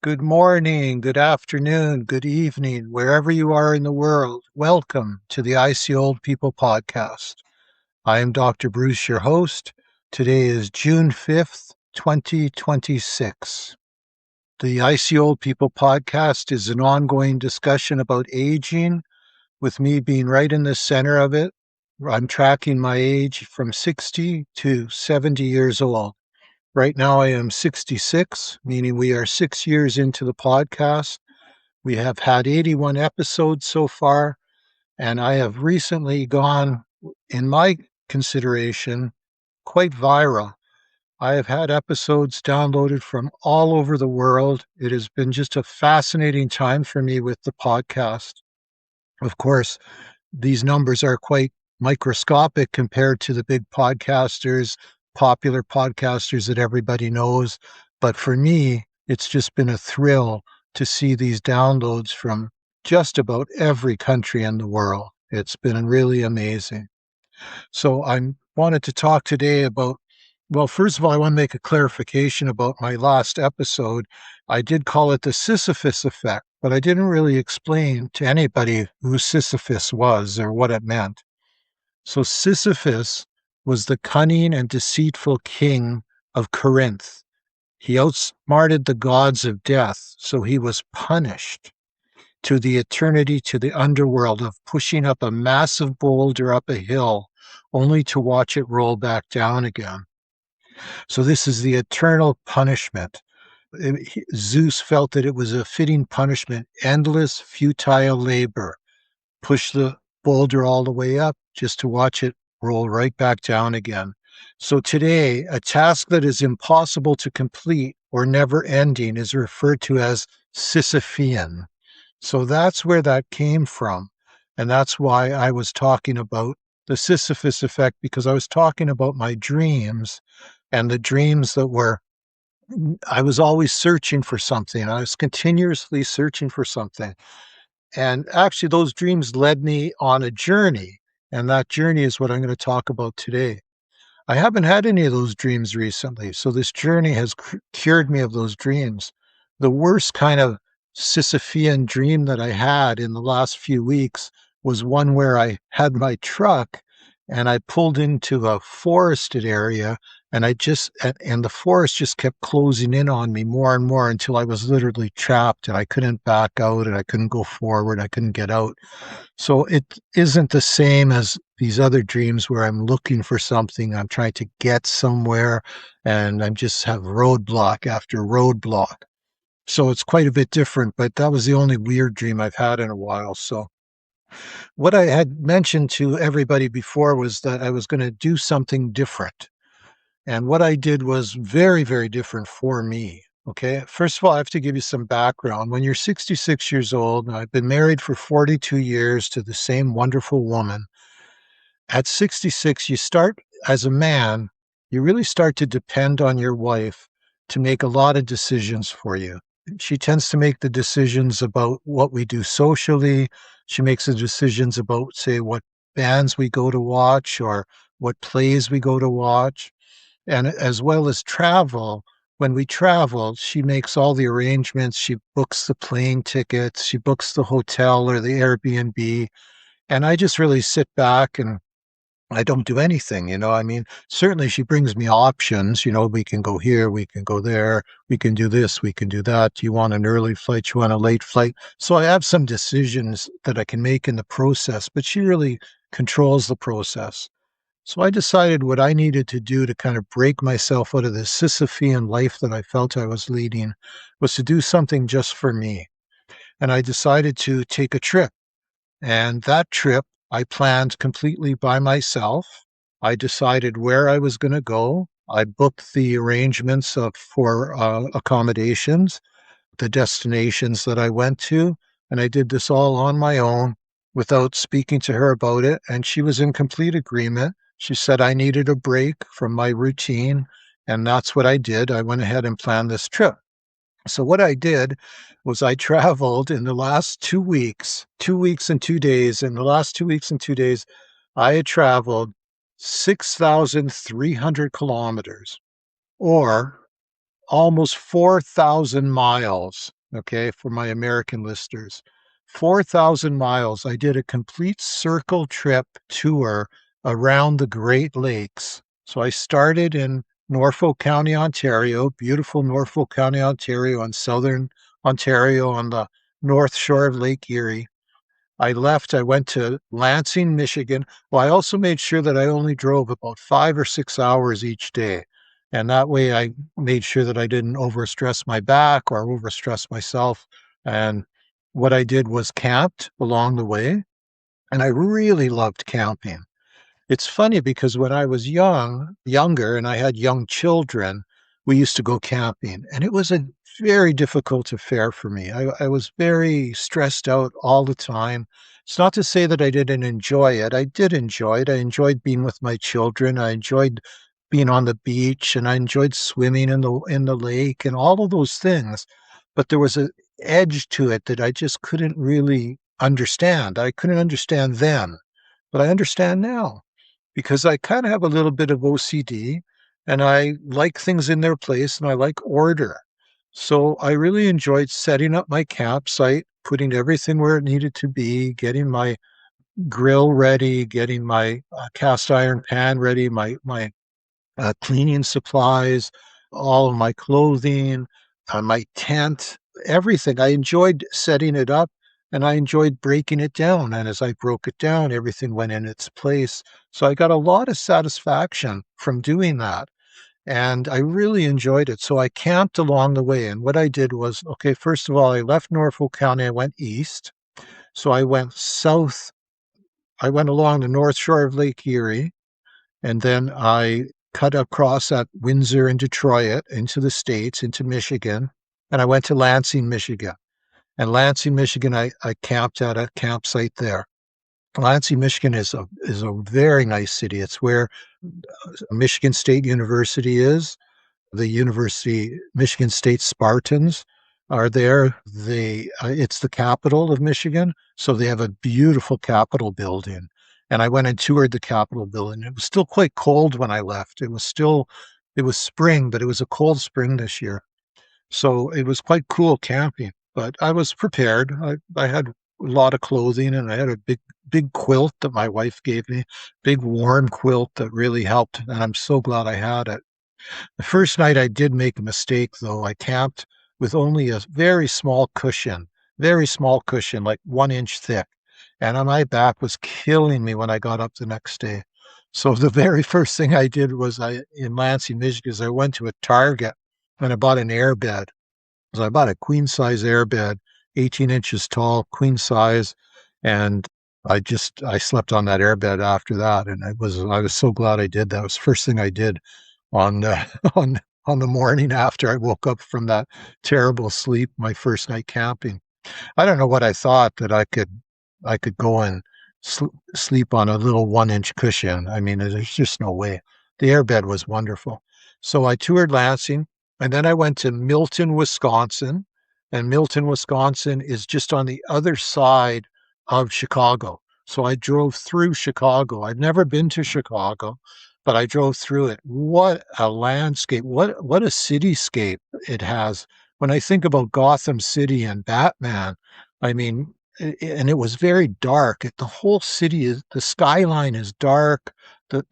Good morning, good afternoon, good evening, wherever you are in the world. Welcome to the Icy Old People podcast. I am Dr. Bruce, your host. Today is June 5th, 2026. The Icy Old People podcast is an ongoing discussion about aging, with me being right in the center of it. I'm tracking my age from 60 to 70 years old. Right now, I am 66, meaning we are 6 years into the podcast. We have had 81 episodes so far, and I have recently gone, in my consideration, quite viral. I have had episodes downloaded from all over the world. It has been just a fascinating time for me with the podcast. Of course, these numbers are quite microscopic compared to the big podcasters, popular podcasters that everybody knows. But for me, it's just been a thrill to see these downloads from just about every country in the world. It's been really amazing. So I wanted to talk today about, well, first of all, I want to make a clarification about my last episode. I did call it the Sisyphus effect, but I didn't really explain to anybody who Sisyphus was or what it meant. So Sisyphus was the cunning and deceitful king of Corinth. He outsmarted the gods of death, so he was punished to the eternity, to the underworld of pushing up a massive boulder up a hill, only to watch it roll back down again. So this is the eternal punishment. Zeus felt that it was a fitting punishment, endless, futile labor. Push the boulder all the way up just to watch it roll right back down again. So today, a task that is impossible to complete or never ending is referred to as Sisyphean. So that's where that came from. And that's why I was talking about the Sisyphus effect, because I was talking about my dreams and the dreams that were, I was always searching for something. I was continuously searching for something. And actually, those dreams led me on a journey. And that journey is what I'm going to talk about today. I haven't had any of those dreams recently. So this journey has cured me of those dreams. The worst kind of Sisyphean dream that I had in the last few weeks was one where I had my truck and I pulled into a forested area, and and the forest just kept closing in on me more and more until I was literally trapped and I couldn't back out and I couldn't go forward. I couldn't get out. So it isn't the same as these other dreams where I'm looking for something, I'm trying to get somewhere, and I'm just have roadblock after roadblock. So it's quite a bit different, but that was the only weird dream I've had in a while. So what I had mentioned to everybody before was that I was going to do something different. And what I did was very, very different for me. Okay. First of all, I have to give you some background. When you're 66 years old, and I've been married for 42 years to the same wonderful woman, at 66, you start as a man, you really start to depend on your wife to make a lot of decisions for you. She tends to make the decisions about what we do socially. She makes the decisions about, say, what bands we go to watch or what plays we go to watch. And as well as travel, when we travel, she makes all the arrangements. She books the plane tickets, she books the hotel or the Airbnb. And I just really sit back and I don't do anything, I mean, certainly she brings me options, we can go here, we can go there, we can do this, we can do that. Do you want an early flight? Do you want a late flight? So I have some decisions that I can make in the process, but she really controls the process. So I decided what I needed to do to kind of break myself out of this Sisyphean life that I felt I was leading was to do something just for me. And I decided to take a trip. And that trip I planned completely by myself. I decided where I was going to go. I booked the arrangements for accommodations, the destinations that I went to, and I did this all on my own without speaking to her about it. And she was in complete agreement. She said I needed a break from my routine, and that's what I did. I went ahead and planned this trip. So what I did was I traveled in the last 2 weeks, 2 weeks and 2 days. In the last 2 weeks and 2 days, I had traveled 6,300 kilometers, or almost 4,000 miles. Okay, for my American listeners, 4,000 miles. I did a complete circle trip tour around the Great Lakes. So I started in Norfolk County, Ontario, beautiful Norfolk County, Ontario, on southern Ontario on the north shore of Lake Erie. I went to Lansing, Michigan. Well, I also made sure that I only drove about 5 or 6 hours each day. And that way I made sure that I didn't overstress my back or overstress myself. And what I did was camped along the way. And I really loved camping. It's funny because when I was younger, and I had young children, we used to go camping, and it was a very difficult affair for me. I was very stressed out all the time. It's not to say that I didn't enjoy it. I did enjoy it. I enjoyed being with my children. I enjoyed being on the beach, and I enjoyed swimming in the lake and all of those things. But there was an edge to it that I just couldn't really understand. I couldn't understand then, but I understand now because I kind of have a little bit of OCD and I like things in their place and I like order. So I really enjoyed setting up my campsite, putting everything where it needed to be, getting my grill ready, getting my cast iron pan ready, my cleaning supplies, all of my clothing, my tent, everything. I enjoyed setting it up and I enjoyed breaking it down. And as I broke it down, everything went in its place. So I got a lot of satisfaction from doing that. And I really enjoyed it. So I camped along the way. And what I did was, okay, first of all, I left Norfolk County, I went east. So I went south. I went along the north shore of Lake Erie and then I cut across at Windsor and Detroit into the States, into Michigan. And I went to Lansing, Michigan. And Lansing, Michigan, I camped at a campsite there. Lansing, Michigan is a very nice city. It's where Michigan State University is. The University Michigan State Spartans are there. It's the capital of Michigan, so they have a beautiful Capitol building. And I went and toured the Capitol building. It was still quite cold when I left. It was spring, but it was a cold spring this year. So it was quite cool camping, but I was prepared. I had a lot of clothing and I had a big quilt that my wife gave me, big warm quilt that really helped. And I'm so glad I had it. The first night I did make a mistake, though. I camped with only a very small cushion, like 1 inch thick. And my back was killing me when I got up the next day. So the very first thing I did was in Lansing, Michigan, is I went to a Target and I bought an airbed. So I bought a queen size airbed, 18 inches tall, queen size, and I slept on that airbed after that, and I was so glad I did that. It was the first thing I did on on the morning after I woke up from that terrible sleep, my first night camping. I don't know what I thought that I could go and sleep on a little 1 inch cushion. I mean, there's just no way. The airbed was wonderful. So I toured Lansing, and then I went to Milton, Wisconsin, and Milton, Wisconsin is just on the other side of Chicago. So I drove through Chicago. I've never been to Chicago, but I drove through it. What a landscape! What a cityscape it has. When I think about Gotham City and Batman, I mean, and it was very dark. The whole city is the skyline is dark.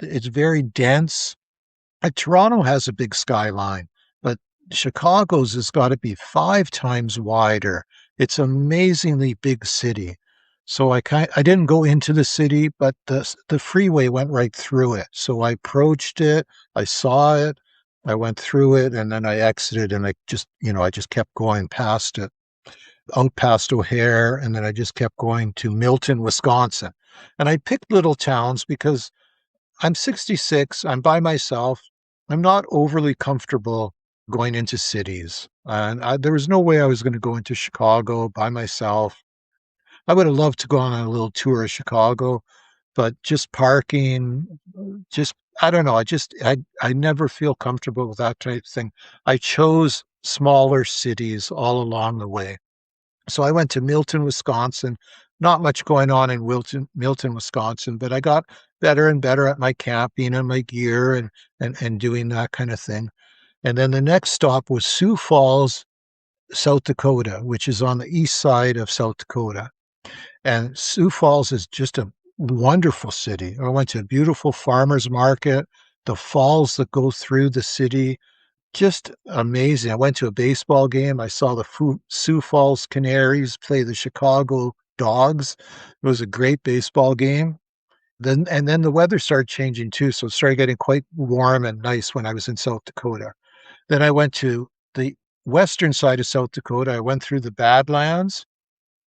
It's very dense. Toronto has a big skyline, but Chicago's has got to be 5 times wider. It's amazingly big city. So I didn't go into the city, but the freeway went right through it. So I approached it, I saw it, I went through it, and then I exited, and I just kept going past it, out past O'Hare, and then I just kept going to Milton, Wisconsin. And I picked little towns because I'm 66. I'm by myself. I'm not overly comfortable going into cities. And there was no way I was going to go into Chicago by myself. I would have loved to go on a little tour of Chicago, but just parking, just, I don't know. I never feel comfortable with that type of thing. I chose smaller cities all along the way. So I went to Milton, Wisconsin. Not much going on in Milton, Wisconsin, but I got better and better at my camping and my gear and doing that kind of thing. And then the next stop was Sioux Falls, South Dakota, which is on the east side of South Dakota. And Sioux Falls is just a wonderful city. I went to a beautiful farmer's market, the falls that go through the city, just amazing. I went to a baseball game. I saw the Sioux Falls Canaries play the Chicago Dogs. It was a great baseball game. Then the weather started changing too, so it started getting quite warm and nice when I was in South Dakota. Then I went to the western side of South Dakota. I went through the Badlands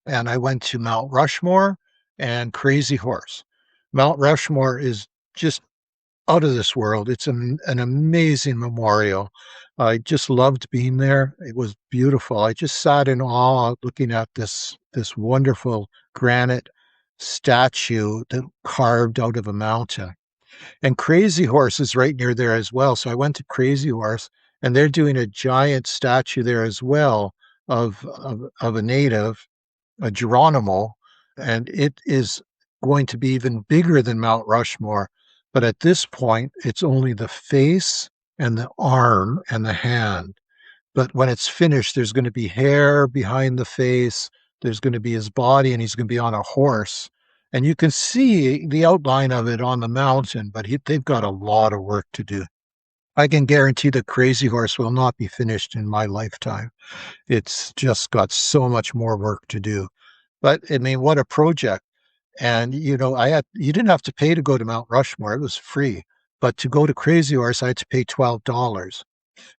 and I went to Mount Rushmore and Crazy Horse. Mount Rushmore is just out of this world. It's an amazing memorial. I just loved being there. It was beautiful. I just sat in awe looking at this wonderful granite statue that carved out of a mountain. And Crazy Horse is right near there as well. So I went to Crazy Horse, and they're doing a giant statue there as well of a native, a Geronimo, and it is going to be even bigger than Mount Rushmore. But at this point, it's only the face and the arm and the hand. But when it's finished, there's going to be hair behind the face. There's going to be his body, and he's going to be on a horse. And you can see the outline of it on the mountain, but they've got a lot of work to do. I can guarantee the Crazy Horse will not be finished in my lifetime. It's just got so much more work to do. But I mean, what a project. And you didn't have to pay to go to Mount Rushmore. It was free. But to go to Crazy Horse, I had to pay $12.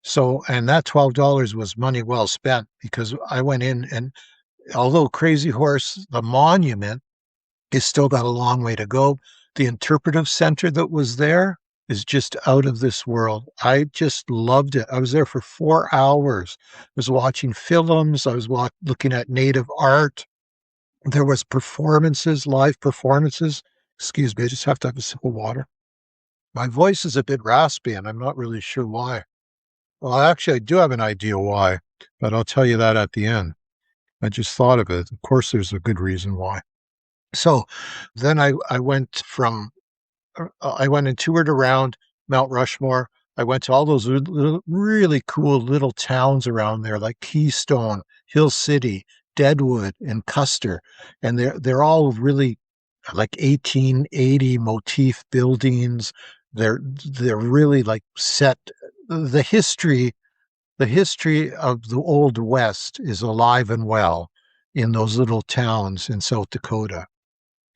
So, and that $12 was money well spent because I went in, and although Crazy Horse, the monument, is still got a long way to go, the interpretive center that was there is just out of this world. I just loved it. I was there for 4 hours. I was watching films. I was looking at native art. There was performances, live performances. Excuse me, I just have to have a sip of water. My voice is a bit raspy, and I'm not really sure why. Well, actually, I do have an idea why, but I'll tell you that at the end. I just thought of it. Of course, there's a good reason why. So then I went I went and toured around Mount Rushmore. I went to all those really cool little towns around there, like Keystone, Hill City, Deadwood, and Custer, and they're all really like 1880 motif buildings. They're really like set. The history the history of the Old West is alive and well in those little towns in South Dakota.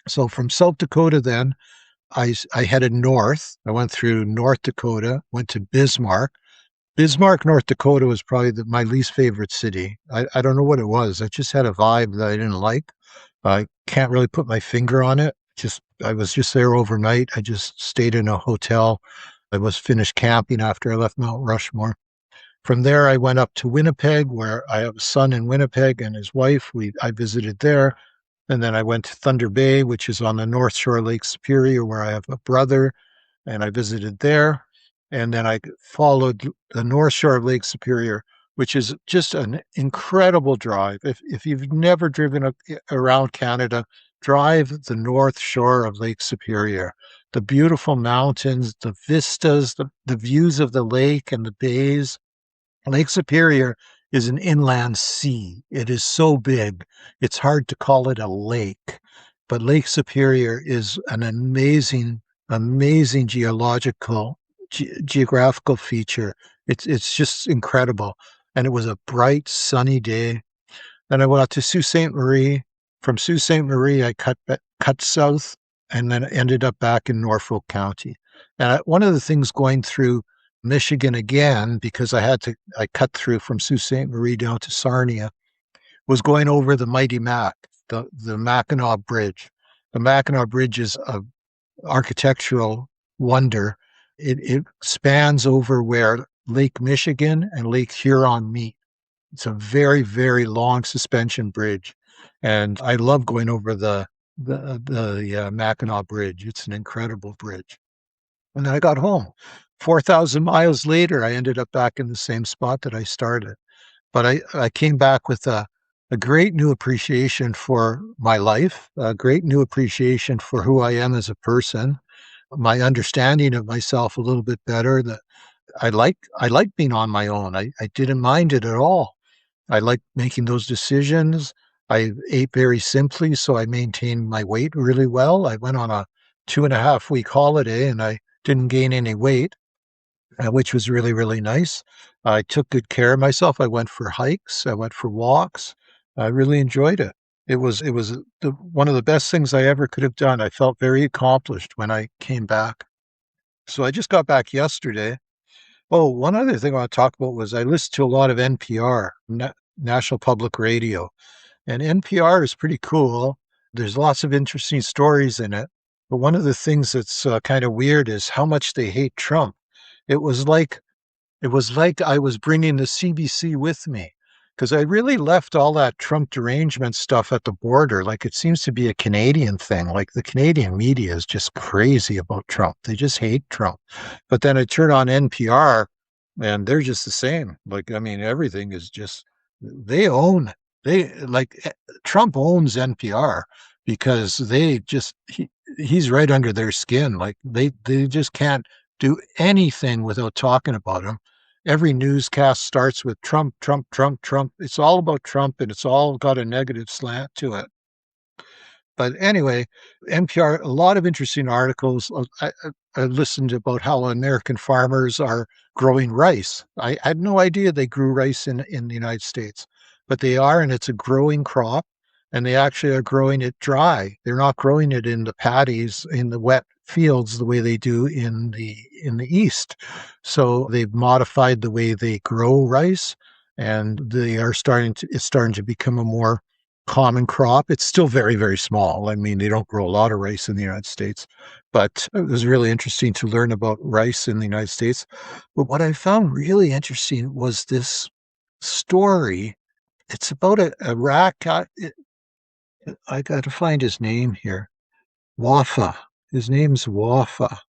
So from South Dakota, then I headed north. I went through North Dakota, went to Bismarck. Bismarck, North Dakota was probably my least favorite city. I don't know what it was. I just had a vibe that I didn't like. I can't really put my finger on it. I was just there overnight. I just stayed in a hotel. I was finished camping after I left Mount Rushmore. From there, I went up to Winnipeg, where I have a son in Winnipeg and his wife. I visited there. And then I went to Thunder Bay, which is on the North Shore of Lake Superior, where I have a brother, and I visited there. And then I followed the North Shore of Lake Superior, which is just an incredible drive. If you've never driven around Canada, drive the North Shore of Lake Superior. The beautiful mountains, the vistas, the views of the lake and the bays. Lake Superior is an inland sea. It is so big, it's hard to call it a lake. But Lake Superior is an amazing, amazing geographical feature. It's just incredible. And it was a bright, sunny day. Then I went out to Sault Ste. Marie. From Sault Ste. Marie, I cut south and then ended up back in Norfolk County. And one of the things going through Michigan again, because I cut through from Sault Ste. Marie down to Sarnia, was going over the Mighty Mac, the Mackinac Bridge. The Mackinac Bridge is an architectural wonder. It spans over where Lake Michigan and Lake Huron meet. It's a very, very long suspension bridge. And I love going over the Mackinac Bridge. It's an incredible bridge. And then I got home. 4,000 miles later, I ended up back in the same spot that I started. But I came back with a great new appreciation for my life, a great new appreciation for who I am as a person, my understanding of myself a little bit better, I like being on my own. I didn't mind it at all. I like making those decisions. I ate very simply, so I maintained my weight really well. I went on a 2.5 week holiday and I didn't gain any weight, which was really, really nice. I took good care of myself. I went for hikes. I went for walks. I really enjoyed it. It was one of the best things I ever could have done. I felt very accomplished when I came back. So I just got back yesterday. Oh, one other thing I want to talk about was I listened to a lot of NPR, National Public Radio, and NPR is pretty cool. There's lots of interesting stories in it. But one of the things that's kind of weird is how much they hate Trump. It was like it was like I was bringing the CBC with me because I really left all that Trump derangement stuff at the border. Like it seems to be a Canadian thing. Like the Canadian media is just crazy about Trump. They just hate Trump. But then I turn on NPR and they're just the same. Like, I mean, everything is just, they own, they like Trump owns NPR because he's right under their skin. Like they just can't do anything without talking about him. Every newscast starts with Trump, Trump, Trump, Trump. It's all about Trump and it's all got a negative slant to it. But anyway, NPR, a lot of interesting articles. I listened about how American farmers are growing rice. I had no idea they grew rice in the United States, but they are, and it's a growing crop. And they actually are growing it dry. They're not growing it in the paddies in the wet fields the way they do in the East. So they've modified the way they grow rice, and it's starting to become a more common crop. It's still very, very small. I mean, they don't grow a lot of rice in the United States, but it was really interesting to learn about rice in the United States. But what I found really interesting was this story. It's about a rat guy. I got to find his name here. Wafa. His name's Wafa.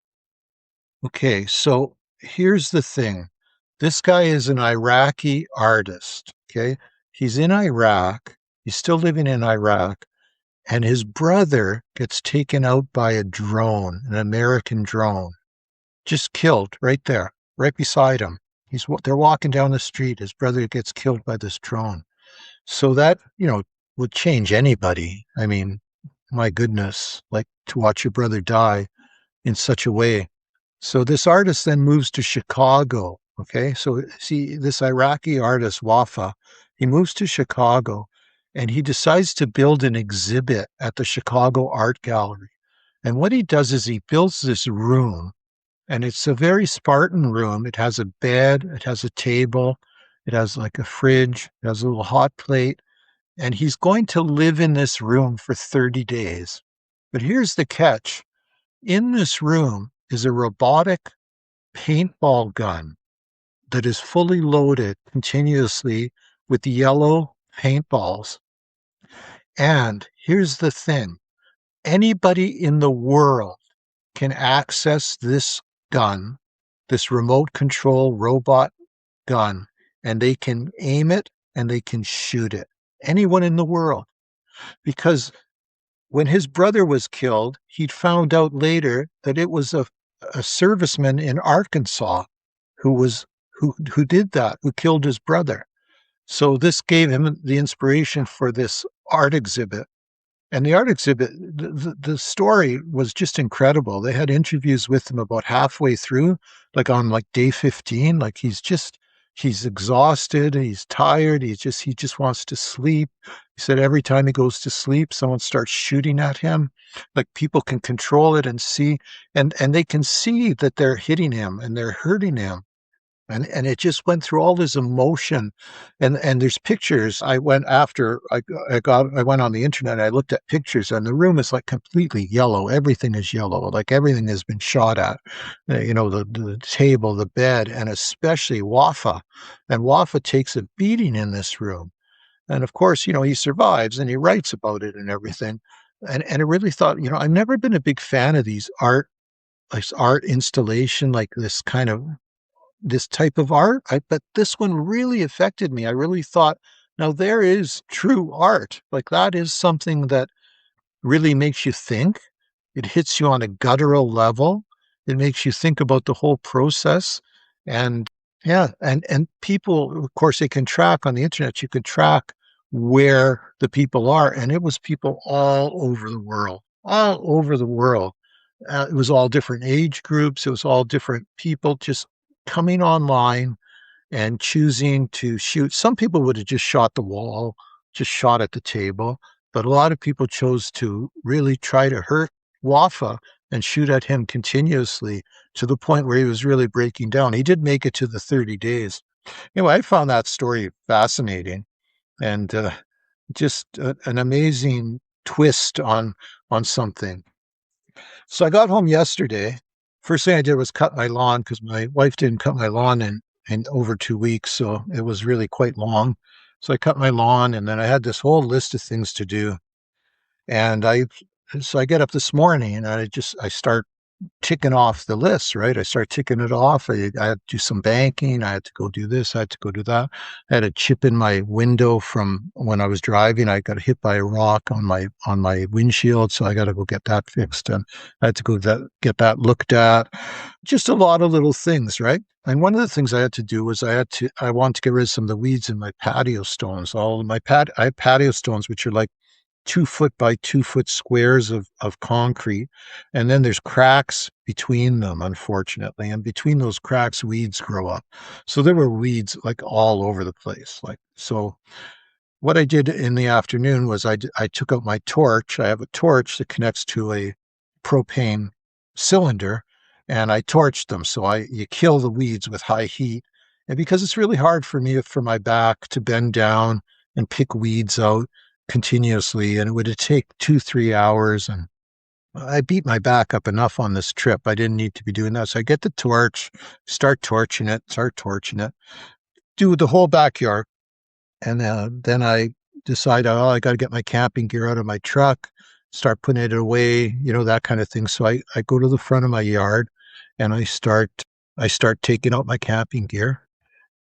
Okay, so here's the thing. This guy is an Iraqi artist. Okay, he's in Iraq. He's still living in Iraq, and his brother gets taken out by a drone, an American drone, just killed right there, right beside him. They're walking down the street. His brother gets killed by this drone. So that, would change anybody. I mean, my goodness, like to watch your brother die in such a way. So this artist then moves to Chicago. Okay. So see, this Iraqi artist, Wafa, he moves to Chicago and he decides to build an exhibit at the Chicago Art Gallery. And what he does is he builds this room, and it's a very Spartan room. It has a bed, it has a table, it has like a fridge, it has a little hot plate, and he's going to live in this room for 30 days. But here's the catch. In this room is a robotic paintball gun that is fully loaded continuously with yellow paintballs. And here's the thing. Anybody in the world can access this gun, this remote control robot gun, and they can aim it and they can shoot it. Anyone in the world. Because when his brother was killed, he'd found out later that it was a serviceman in Arkansas who did that, who killed his brother. So this gave him the inspiration for this art exhibit. And the art exhibit, the story was just incredible. They had interviews with him about halfway through, like on like day 15. Like he's exhausted, he's tired, he just wants to sleep. He said every time he goes to sleep, someone starts shooting at him. Like people can control it and see, and they can see that they're hitting him and they're hurting him. And it just went through all this emotion, and there's pictures. I went on the internet. I looked at pictures, and the room is like completely yellow. Everything is yellow, like everything has been shot at. The table, the bed, and especially Wafa. And Wafa takes a beating in this room, and of course, he survives, and he writes about it and everything. And I really thought, I've never been a big fan of these art installation, like this type of art, but this one really affected me. I really thought, now there is true art. Like that is something that really makes you think. It hits you on a guttural level. It makes you think about the whole process. And yeah, and people, of course, they can track on the internet, you can track where the people are. And it was people all over the world, all over the world. It was all different age groups. It was all different people just coming online and choosing to shoot. Some people would have just shot the wall, just shot at the table, but a lot of people chose to really try to hurt Wafa and shoot at him continuously to the point where he was really breaking down. He did make it to the 30 days. Anyway, I found that story fascinating and just an amazing twist on something. So I got home yesterday. First thing I did was cut my lawn because my wife didn't cut my lawn in over 2 weeks, so it was really quite long. So I cut my lawn, and then I had this whole list of things to do. And I get up this morning, and I start ticking off the list, right? I start ticking it off. I had to do some banking. I had to go do this. I had to go do that. I had a chip in my window from when I was driving. I got hit by a rock on my windshield, so I got to go get that fixed. And I had to go get that looked at. Just a lot of little things, right? And one of the things I had to do was I wanted to get rid of some of the weeds in my patio stones. All of I have patio stones, which are like 2 foot by 2 foot squares of concrete. And then there's cracks between them, unfortunately. And between those cracks, weeds grow up. So there were weeds like all over the place. Like, so what I did in the afternoon was I took out my torch. I have a torch that connects to a propane cylinder and I torched them. So you kill the weeds with high heat. And because it's really hard for me, for my back to bend down and pick weeds out continuously, and it would take 2, 3 hours. And I beat my back up enough on this trip. I didn't need to be doing that. So I get the torch, start torching it, do the whole backyard. And then I decide, oh, I got to get my camping gear out of my truck, start putting it away, that kind of thing. So I go to the front of my yard and I start taking out my camping gear.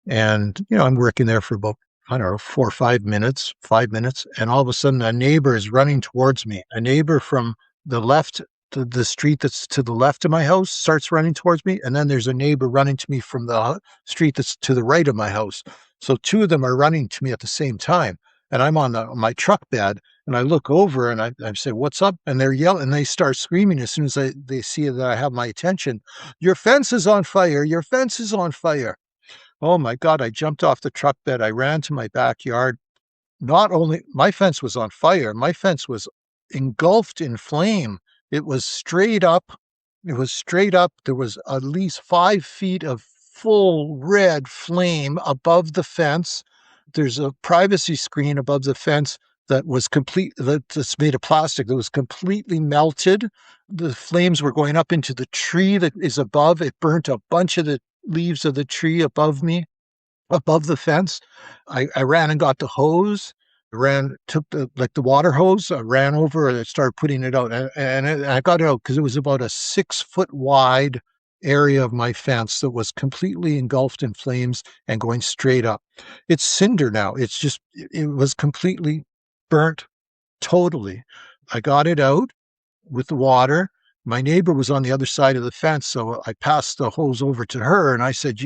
And, I'm working there for about, I don't know, 4 or 5 minutes, 5 minutes. And all of a sudden a neighbor is running towards me. A neighbor from the left, the street that's to the left of my house starts running towards me. And then there's a neighbor running to me from the street that's to the right of my house. So two of them are running to me at the same time. And I'm on my truck bed and I look over and I say, what's up? And they're yelling and they start screaming as soon as they see that I have my attention. Your fence is on fire. Your fence is on fire. Oh my God, I jumped off the truck bed. I ran to my backyard. Not only my fence was on fire, my fence was engulfed in flame. It was straight up. It was straight up. There was at least 5 feet of full red flame above the fence. There's a privacy screen above the fence that's made of plastic that was completely melted. The flames were going up into the tree that is above. It burnt a bunch of the leaves of the tree above me, above the fence. I ran and got the hose, took the water hose, I ran over and I started putting it out. And I got it out because it was about a 6 foot wide area of my fence that was completely engulfed in flames and going straight up. It's cinder now. It was completely burnt totally. I got it out with the water. My neighbor was on the other side of the fence, so I passed the hose over to her and I said,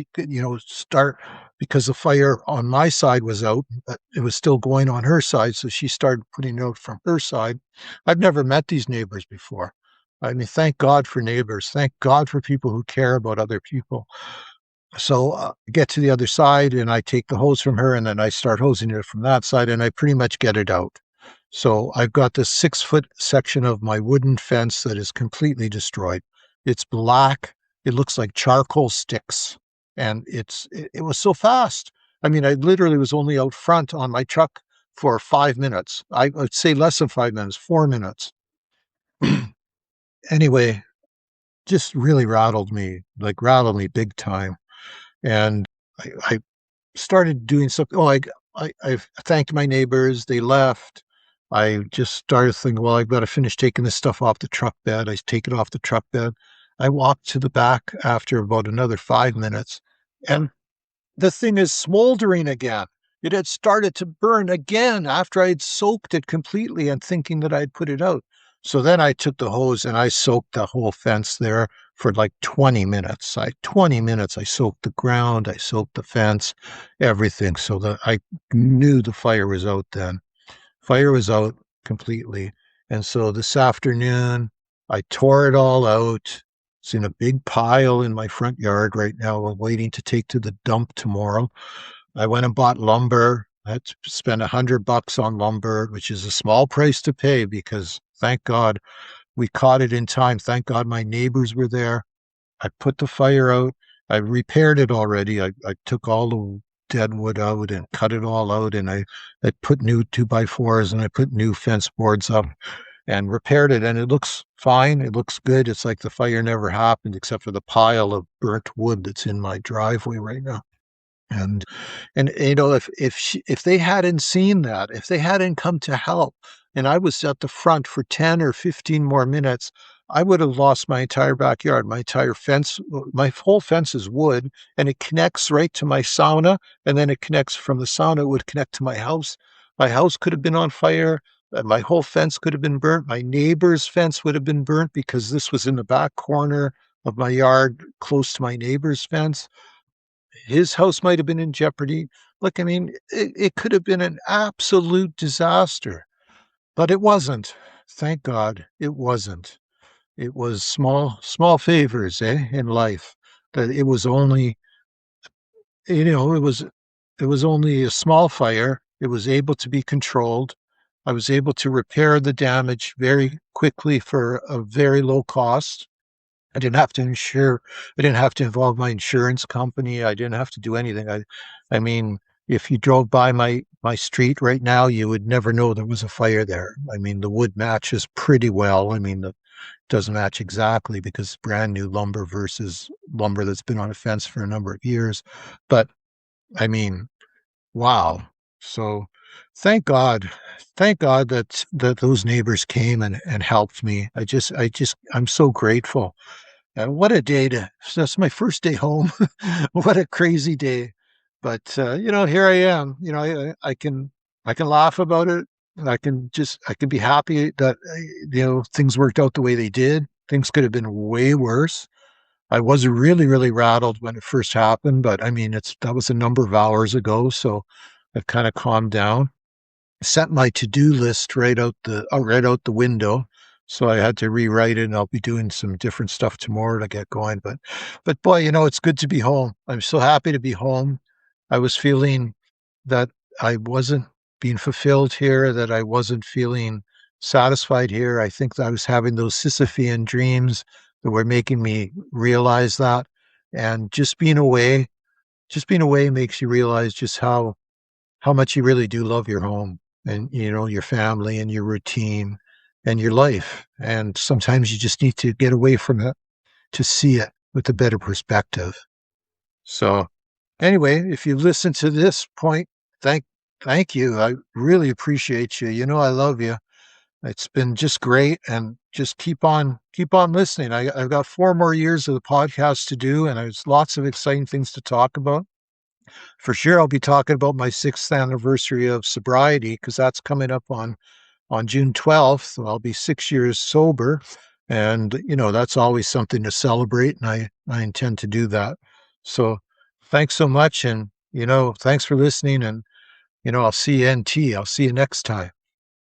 start, because the fire on my side was out, but it was still going on her side. So she started putting it out from her side. I've never met these neighbors before. I mean, thank God for neighbors. Thank God for people who care about other people. So I get to the other side and I take the hose from her and then I start hosing it from that side and I pretty much get it out. So I've got this 6 foot section of my wooden fence that is completely destroyed. It's black. It looks like charcoal sticks. And it was so fast. I mean, I literally was only out front on my truck for 5 minutes. I would say less than 5 minutes, 4 minutes. Anyway, just really rattled me big time. And I started doing something. I thanked my neighbors. They left. I just started thinking, well, I've got to finish taking this stuff off the truck bed. I take it off the truck bed. I walked to the back after about another 5 minutes, and the thing is smoldering again. It had started to burn again after I had soaked it completely and thinking that I'd put it out. So then I took the hose and I soaked the whole fence there for like 20 minutes. 20 minutes, I soaked the ground, I soaked the fence, everything, so that I knew the fire was out then. Fire was out completely. And so this afternoon, I tore it all out. It's in a big pile in my front yard right now. I'm waiting to take to the dump tomorrow. I went and bought lumber. I had to spend $100 on lumber, which is a small price to pay because thank God we caught it in time. Thank God my neighbors were there. I put the fire out. I repaired it already. I took all the dead wood out and cut it all out, and I put new 2x4s and I put new fence boards up and repaired it, and it looks fine. It looks good. It's like the fire never happened except for the pile of burnt wood that's in my driveway right now. And if they hadn't seen that, if they hadn't come to help, and I was at the front for 10 or 15 more minutes, I would have lost my entire backyard, my entire fence. My whole fence is wood, and it connects right to my sauna, and then it connects from the sauna, it would connect to my house. My house could have been on fire. My whole fence could have been burnt. My neighbor's fence would have been burnt because this was in the back corner of my yard, close to my neighbor's fence. His house might have been in jeopardy. Look, I mean, it could have been an absolute disaster, but it wasn't. Thank God it wasn't. It was small favors, in life. That it was only, it was only a small fire. It was able to be controlled. I was able to repair the damage very quickly for a very low cost. I didn't have to insure. I didn't have to involve my insurance company. I didn't have to do anything. I mean, if you drove by my street right now, you would never know there was a fire there. I mean, the wood matches pretty well. I mean, it doesn't match exactly because it's brand new lumber versus lumber that's been on a fence for a number of years. But I mean, wow. So thank God that those neighbors came and helped me. I'm so grateful. What a day to that's my first day home. What a crazy day. But, here I am. I can laugh about it. And I can be happy that, things worked out the way they did. Things could have been way worse. I was really, really rattled when it first happened, but I mean, that was a number of hours ago, so I've kind of calmed down. Set my to-do list right out the window. So I had to rewrite it, and I'll be doing some different stuff tomorrow to get going. But boy, it's good to be home. I'm so happy to be home. I was feeling that I wasn't being fulfilled here, that I wasn't feeling satisfied here. I think that I was having those Sisyphean dreams that were making me realize that. And just being away makes you realize just how much you really do love your home and, your family and your routine and your life. And sometimes you just need to get away from it to see it with a better perspective. So anyway, if you listen to this point, thank you. I really appreciate you. I love you. It's been just great, and just keep on listening. I've got 4 more years of the podcast to do, and there's lots of exciting things to talk about. For sure, I'll be talking about my 6th anniversary of sobriety because that's coming up on June 12th. So I'll be 6 years sober, and that's always something to celebrate, and I intend to do that. So thanks so much, and thanks for listening, and I'll see you NT. I'll see you next time.